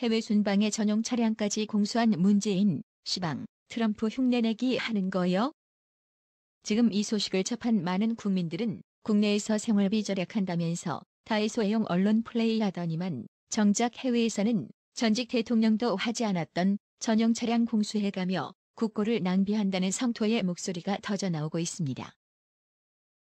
해외 순방에 전용 차량까지 공수한 문재인, 시방, 트럼프 흉내내기 하는 거요? 지금 이 소식을 접한 많은 국민들은 국내에서 생활비 절약한다면서 다이소애용 언론 플레이하더니만 정작 해외에서는 전직 대통령도 하지 않았던 전용 차량 공수해가며 국고를 낭비한다는 성토의 목소리가 터져나오고 있습니다.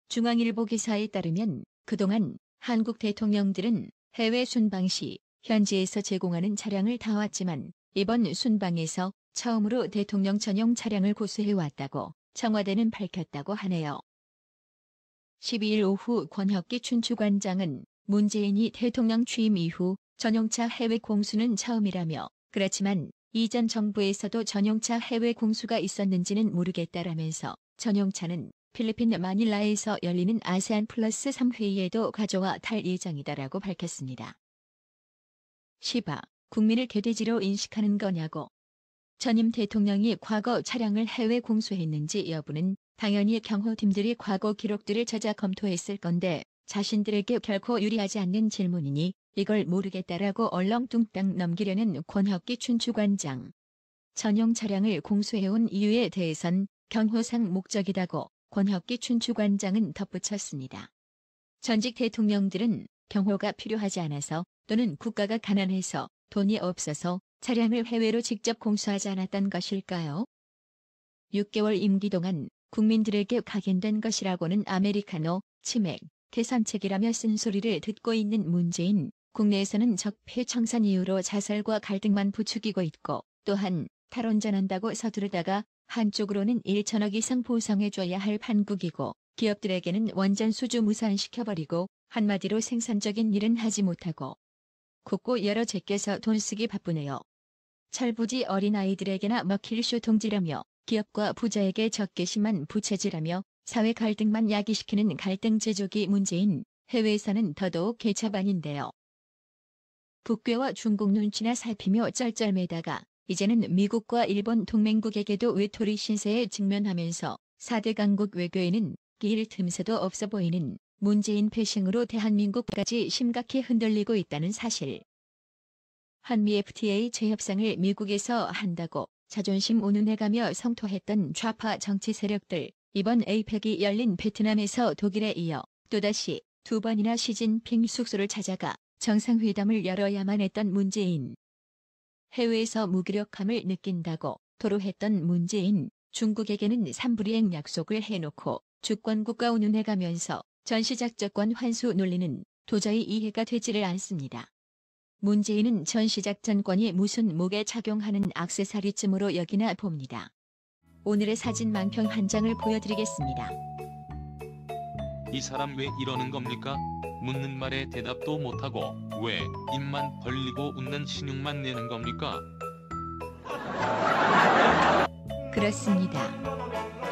중앙일보 기사에 따르면 그동안 한국 대통령들은 해외 순방 시 현지에서 제공하는 차량을 타왔지만 이번 순방에서 처음으로 대통령 전용 차량을 고수해왔다고 청와대는 밝혔다고 하네요. 12일 오후 권혁기 춘추관장은 문재인이 대통령 취임 이후 전용차 해외 공수는 처음이라며 그렇지만 이전 정부에서도 전용차 해외 공수가 있었는지는 모르겠다라면서 전용차는 필리핀 마닐라에서 열리는 아세안 플러스 3 회의에도 가져와 탈 예정이다라고 밝혔습니다. 시바, 국민을 개돼지로 인식하는 거냐고. 전임 대통령이 과거 차량을 해외 공수했는지 여부는 당연히 경호팀들이 과거 기록들을 찾아 검토했을 건데 자신들에게 결코 유리하지 않는 질문이니 이걸 모르겠다라고 얼렁뚱땅 넘기려는 권혁기 춘추관장. 전용 차량을 공수해온 이유에 대해선 경호상 목적이다고 권혁기 춘추관장은 덧붙였습니다. 전직 대통령들은 경호가 필요하지 않아서 또는 국가가 가난해서 돈이 없어서 차량을 해외로 직접 공수하지 않았던 것일까요? 6개월 임기 동안 국민들에게 각인된 것이라고는 아메리카노, 치맥, 개선책이라며 쓴소리를 듣고 있는 문재인, 국내에서는 적폐 청산 이후로 자살과 갈등만 부추기고 있고 또한 탈원전한다고 서두르다가 한쪽으로는 1천억 이상 보상해줘야 할 판국이고 기업들에게는 원전 수주 무산시켜버리고 한마디로 생산적인 일은 하지 못하고 국고 여러 제껴서 돈 쓰기 바쁘네요. 철부지 어린아이들에게나 먹힐 쇼통지라며 기업과 부자에게 적게 심한 부채질하며 사회 갈등만 야기시키는 갈등 제조기 문재인, 해외에서는 더더욱 개차반인데요. 북괴와 중국 눈치나 살피며 쩔쩔매다가 이제는 미국과 일본 동맹국에게도 외톨이 신세에 직면하면서 4대 강국 외교에는 끼일 틈새도 없어 보이는 문재인 패싱으로 대한민국까지 심각히 흔들리고 있다는 사실. 한미 FTA 재협상을 미국에서 한다고 자존심 운운해가며 성토했던 좌파 정치 세력들, 이번 에이펙이 열린 베트남에서 독일에 이어 또다시 두 번이나 시진핑 숙소를 찾아가 정상회담을 열어야만 했던 문재인. 해외에서 무기력함을 느낀다고 토로했던 문재인, 중국에게는 삼불이행 약속을 해놓고 주권국가 운운해가면서 전시작전권 환수 논리는 도저히 이해가 되지를 않습니다. 문재인은 전시작전권이 무슨 목에 착용하는 액세서리쯤으로 여기나 봅니다. 오늘의 사진 만평 한 장을 보여드리겠습니다. 이 사람 왜 이러는 겁니까? 묻는 말에 대답도 못하고 왜 입만 벌리고 웃는 신용만 내는 겁니까? 그렇습니다.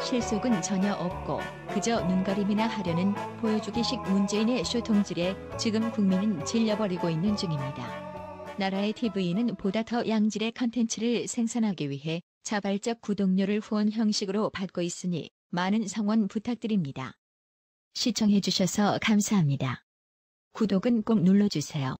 실속은 전혀 없고 그저 눈가림이나 하려는 보여주기식 문재인의 쇼통질에 지금 국민은 질려버리고 있는 중입니다. 나라의 TV는 보다 더 양질의 컨텐츠를 생산하기 위해 자발적 구독료를 후원 형식으로 받고 있으니 많은 성원 부탁드립니다. 시청해주셔서 감사합니다. 구독은 꼭 눌러주세요.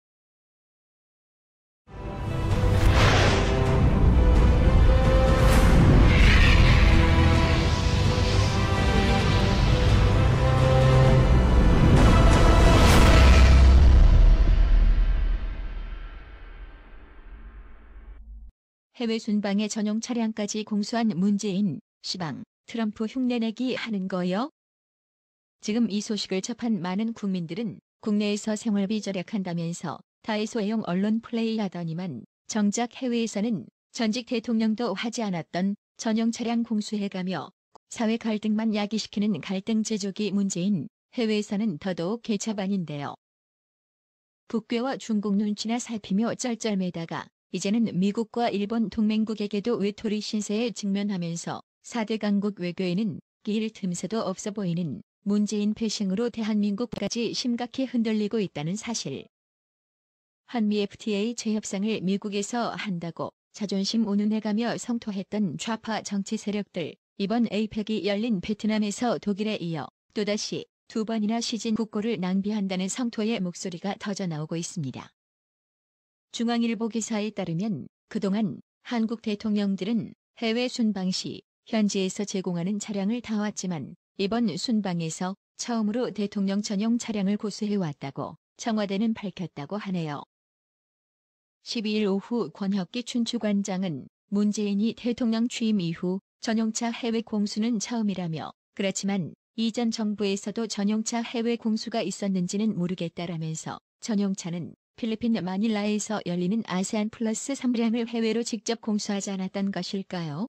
해외 순방에 전용 차량까지 공수한 문재인, 시방, 트럼프 흉내내기 하는 거요? 지금 이 소식을 접한 많은 국민들은 국내에서 생활비 절약한다면서 다이소애용 언론 플레이하더니만 정작 해외에서는 전직 대통령도 하지 않았던 전용 차량 공수해가며 사회 갈등만 야기시키는 갈등 제조기 문재인, 해외에서는 더더욱 개차반인데요. 북괴와 중국 눈치나 살피며 쩔쩔매다가 이제는 미국과 일본 동맹국에게도 외톨이 신세에 직면하면서 4대 강국 외교에는 끼일 틈새도 없어 보이는 문재인 패싱으로 대한민국까지 심각히 흔들리고 있다는 사실. 한미 FTA 재협상을 미국에서 한다고 자존심 운운해가며 성토했던 좌파 정치 세력들, 이번 에이펙이 열린 베트남에서 독일에 이어 또다시 두 번이나 시진 국고를 낭비한다는 성토의 목소리가 터져나오고 있습니다. 중앙일보 기사에 따르면 그동안 한국 대통령들은 해외 순방 시 현지에서 제공하는 차량을 타왔지만 이번 순방에서 처음으로 대통령 전용 차량을 고수해왔다고 청와대는 밝혔다고 하네요. 12일 오후 권혁기 춘추관장은 문재인이 대통령 취임 이후 전용차 해외 공수는 처음이라며 그렇지만 이전 정부에서도 전용차 해외 공수가 있었는지는 모르겠다라면서 전용차는 필리핀 마닐라에서 열리는 아세안 플러스 3량을 해외로 직접 공수하지 않았던 것일까요?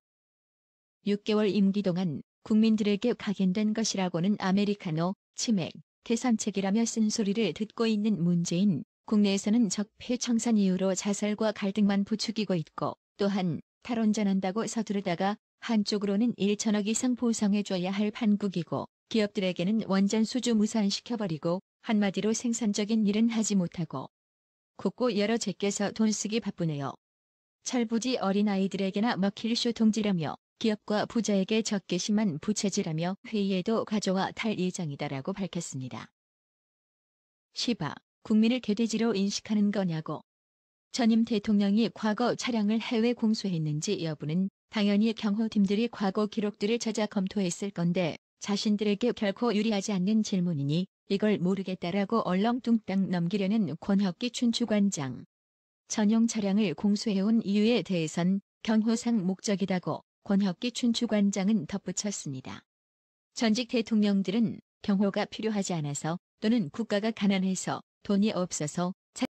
6개월 임기 동안 국민들에게 각인된 것이라고는 아메리카노, 치맥, 태산책이라며 쓴소리를 듣고 있는 문재인, 국내에서는 적폐 청산 이후로 자살과 갈등만 부추기고 있고 또한 탈원전한다고 서두르다가 한쪽으로는 1천억 이상 보상해줘야 할 판국이고 기업들에게는 원전 수주 무산시켜버리고 한마디로 생산적인 일은 하지 못하고 곳곳 여러 제껴서 돈 쓰기 바쁘네요. 철부지 어린아이들에게나 먹힐 쇼통지라며 기업과 부자에게 적게 심한 부채질하며 회의에도 가져와 탈 예정이다라고 밝혔습니다. 시바, 국민을 개돼지로 인식하는 거냐고. 전임 대통령이 과거 차량을 해외 공수했는지 여부는 당연히 경호팀들이 과거 기록들을 찾아 검토했을 건데 자신들에게 결코 유리하지 않는 질문이니 이걸 모르겠다라고 얼렁뚱땅 넘기려는 권혁기 춘추관장. 전용 차량을 공수해온 이유에 대해선 경호상 목적이다고 권혁기 춘추관장은 덧붙였습니다. 전직 대통령들은 경호가 필요하지 않아서 또는 국가가 가난해서 돈이 없어서